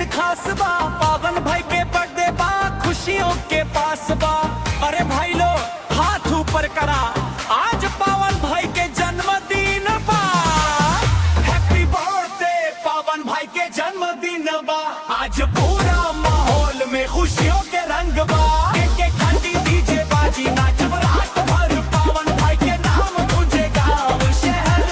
पावन भाई के बर्थडे बा, खुशियों के पास बा। अरे भाई लो हाथ ऊपर करा, आज पावन भाई के जन्मदिन बा। हैप्पी बर्थडे पावन भाई के जन्मदिन बा। आज पूरा माहौल में खुशियों के रंग बा। के घंटी डीजे बाजी नाचब रात भर, पावन भाई के नाम गूंजे गाँव शहर।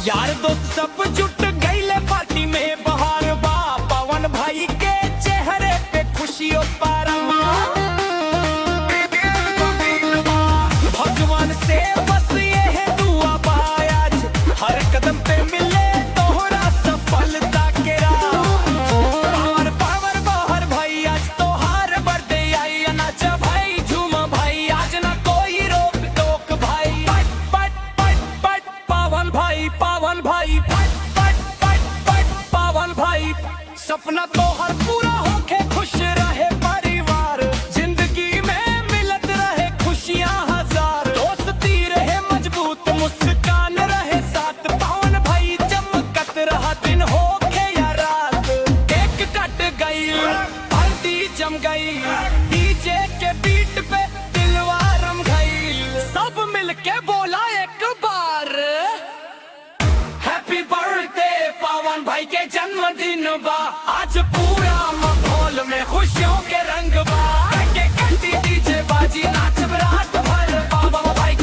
यार दोस्त सब जुट गईले पार्टी में, बहार बा पावन भाई के चेहरे पे खुशियों पारमा। भगवान से बस ये है दुआ बा, आज हर कदम पे मिले तोहरा सफलता के राह। पावर पावर बाहर भाई, आज तोहार बर्थडे आई। नाच भाई झूम भाई, आज ना कोई रोक टोक भाई। पट पट पट पट पावन भाई, पावन भाई पट पट पट पट पावन भाई। सपना तो हर पूरा होके खुश रहे परिवार, जिंदगी में मिलत रहे खुशियां हजार। दोस्ती रहे मजबूत, मुस्कान रहे साथ, पावन भाई चमकत रहा दिन होके या रात। केक कट गई, पार्टी जम गई, डीजे के बीट पे दिलवा रम गई। सब मिलके बोला एक बार, हैप्पी बर्थडे पावन भाई के जन्मदिन बा। आज पूरा माहौल में खुशियों के रंग बा। के घंटी डीजे बाजी नाचब रात भर, पावन भाई